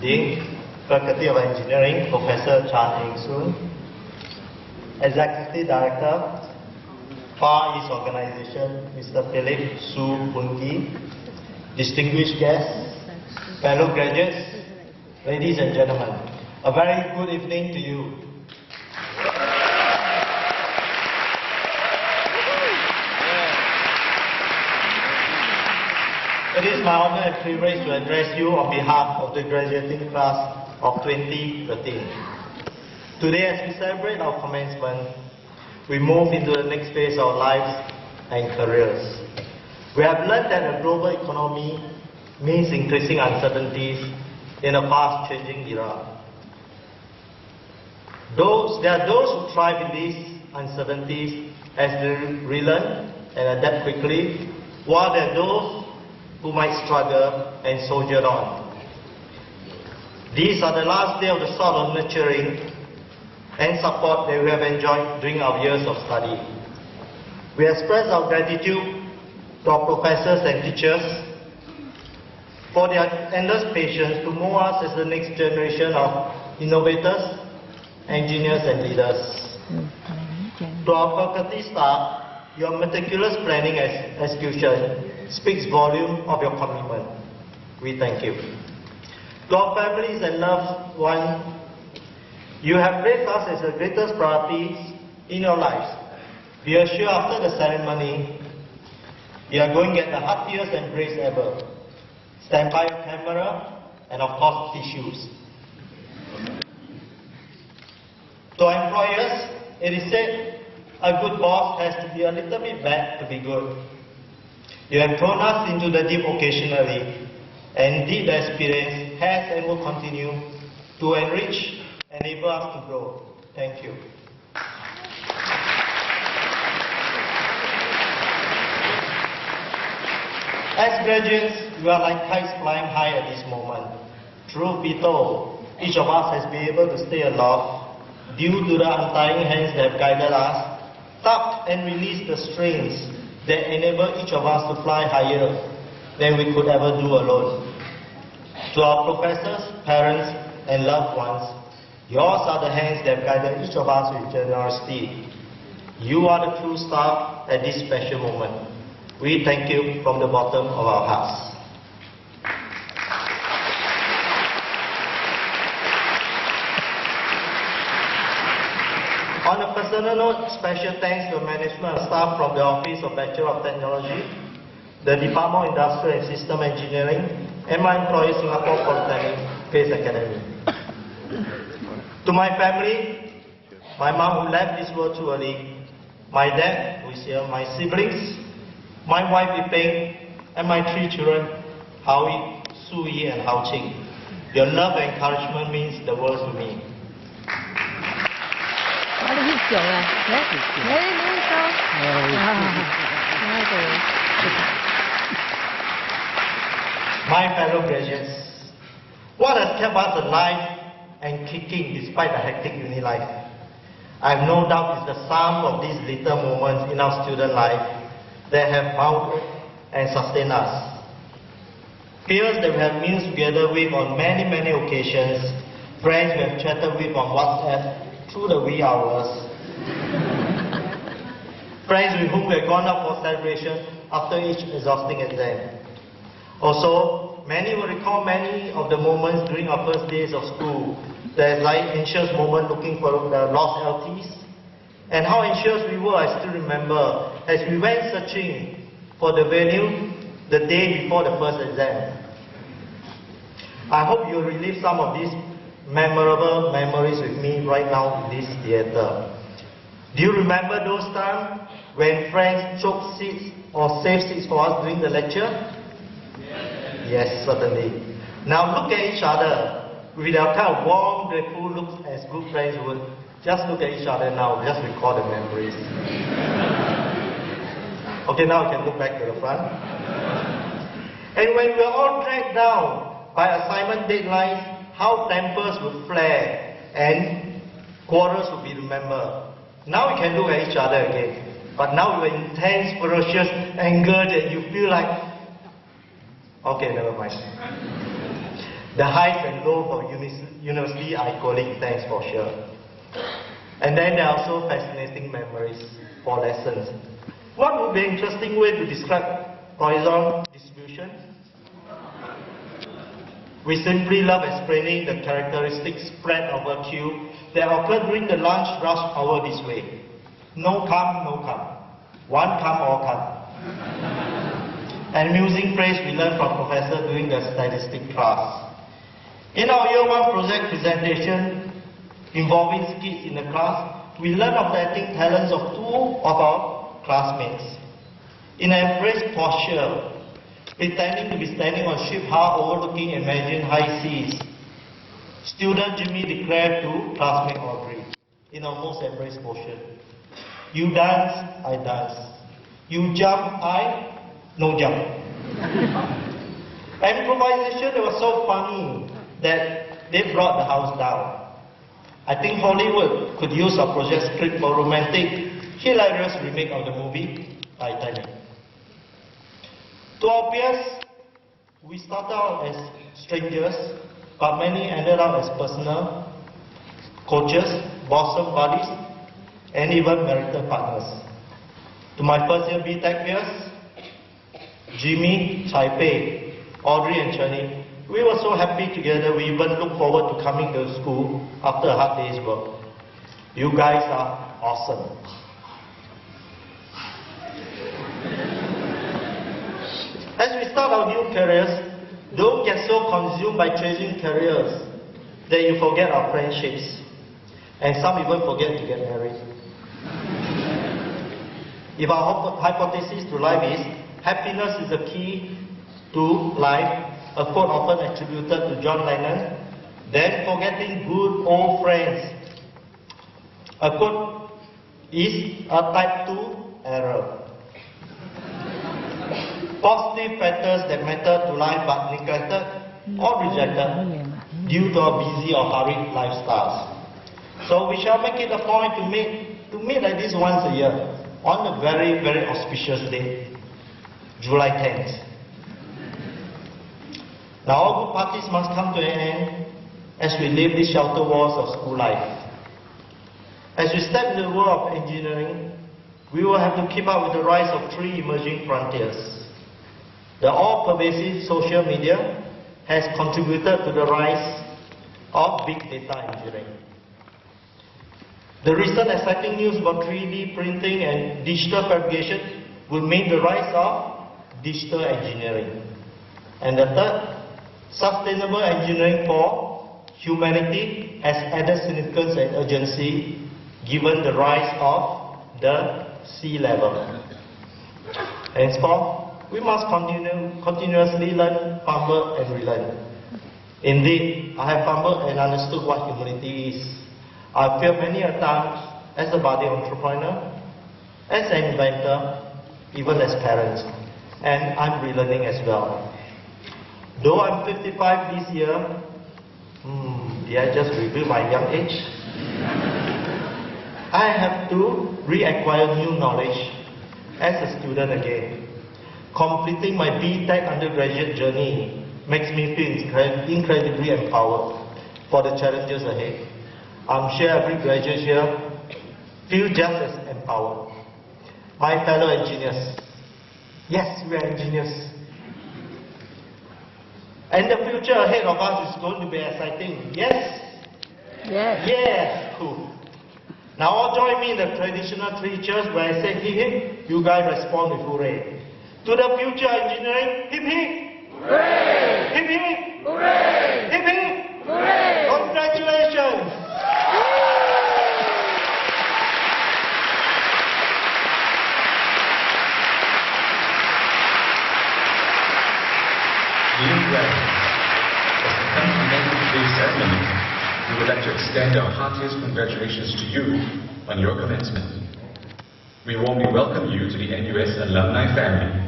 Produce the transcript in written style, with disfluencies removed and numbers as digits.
Dean, Faculty of Engineering, Professor Chan Eng-soon, Executive Director, Far East Organization, Mr. Philip Su Punki, distinguished guests, fellow graduates, ladies and gentlemen, a very good evening to you. It is my honor and privilege to address you on behalf of the graduating class of 2013. Today, as we celebrate our commencement, we move into the next phase of our lives and careers. We have learned that a global economy means increasing uncertainties in a fast-changing era. There are those who thrive in these uncertainties as they relearn and adapt quickly, while there are those who might struggle and soldier on. These are the last days of the sort of nurturing and support that we have enjoyed during our years of study. We express our gratitude to our professors and teachers for their endless patience to mold us as the next generation of innovators, engineers and leaders. To our faculty staff, your meticulous planning and execution speaks volume of your commitment. We thank you. To our families and loved ones, you have raised us as the greatest priorities in your lives. Be assured after the ceremony, you are going to get the heartiest embrace ever. Stand by your camera and of course tissues. To our employers, it is said a good boss has to be a little bit bad to be good. You have thrown us into the deep occasionally, and indeed the experience has and will continue to enrich and enable us to grow. Thank you. As graduates, we are like kites flying high at this moment. Truth be told, each of us has been able to stay aloft due to the undying hands that have guided us, tugged and released the strings that enable each of us to fly higher than we could ever do alone. To our professors, parents, and loved ones, yours are the hands that have guided each of us with generosity. You are the true star at this special moment. We thank you from the bottom of our hearts. On a personal note, special thanks to management and staff from the Office of Bachelor of Technology, the Department of Industrial and System Engineering, and my employer, Singapore Polytechnic Space Academy. To my family, my mom who left this world too early, my dad who is here, my siblings, my wife Ipeng, and my 3 children, Howie, Sui, and Hao Ching. Your love and encouragement means the world to me. My fellow graduates, what has kept us alive and kicking despite the hectic uni life? I have no doubt it's the sum of these little moments in our student life that have mounted and sustained us. Peers that we have meals together with on many occasions, friends we have chatted with on WhatsApp through the wee hours, friends with whom we have gone out for celebration after each exhausting exam. Also, many will recall many of the moments during our first days of school, the like anxious moment looking for the lost LTs, and how anxious we were, I still remember, as we went searching for the venue the day before the first exam. I hope you'll relive some of these memorable memories with me right now in this theatre. Do you remember those times when friends choked seats or saved seats for us during the lecture? Yes, certainly. Now look at each other with our kind of warm, grateful looks as good friends would. Just look at each other now, just recall the memories. Okay, now we can look back to the front. And when we're all dragged down by assignment deadlines, how tempers would flare and quarrels would be remembered. Now we can look at each other again. But now with intense, ferocious anger that you feel like, okay, never mind. The highs and lows for university are equally intense for sure. And then there are also fascinating memories for lessons. What would be an interesting way to describe horizon distribution? We simply love explaining the characteristic spread over queue that occur during the lunch rush hour this way. No come, no come. One come, all come. An amusing phrase we learned from professor during the statistics class. In our year 1 project presentation involving skits in the class, we learned of the acting talents of 2 of our classmates. In an embraced posture, pretending to be standing on ship hull overlooking imagined high seas, student Jimmy declared to classmate Audrey in a most embraced posture, "You dance, I dance. You jump, I no jump." Improvisation was so funny that they brought the house down. I think Hollywood could use our project script for romantic, hilarious remake of the movie Titanic. To our peers, we started out as strangers, but many ended up as personal coaches, bosom buddies, and even marital partners. To my first year B.Tech peers, Jimmy, Taipei, Audrey and Chenny, we were so happy together we even look forward to coming to school after a hard day's work. You guys are awesome. As we start our new careers, don't get so consumed by chasing careers that you forget our friendships. And some even forget to get married. If our hypothesis to life is happiness is the key to life, a quote often attributed to John Lennon, then forgetting good old friends. A quote is a type 2 error. Positive factors that matter to life but neglected or rejected due to our busy or hurried lifestyles. So we shall make it a point to meet like this once a year on a very, very auspicious day, July 10th. Now all good parties must come to an end as we leave the shelter walls of school life. As we step into the world of engineering, we will have to keep up with the rise of 3 emerging frontiers. The all-pervasive social media has contributed to the rise of big data engineering. The recent exciting news about 3D printing and digital fabrication will mean the rise of digital engineering. And the third, sustainable engineering for humanity has added significance and urgency given the rise of the sea level. Henceforth, we must continuously learn, fumble and relearn. Indeed, I have fumbled and understood what humility is. I've failed many a times as a budding entrepreneur, as an inventor, even as parents. And I'm relearning as well. Though I'm 55 this year, did I just reveal my young age? I have to reacquire new knowledge as a student again. Completing my B.Tech undergraduate journey makes me feel incredibly empowered for the challenges ahead. I'm sure every graduate here feels just as empowered. My fellow engineers, yes, we are engineers. And the future ahead of us is going to be exciting. Yes? Yes. Yes. Cool. Now all join me in the traditional 3 cheers where I say hip hip, you guys respond with hooray. To the future engineering, hip hip! Hooray! Hip hip! Hooray! Hip hip! Hooray! Congratulations! Dear graduates, as we come to the end of today's ceremony, we would like to extend our heartiest congratulations to you on your commencement. We warmly welcome you to the NUS alumni family.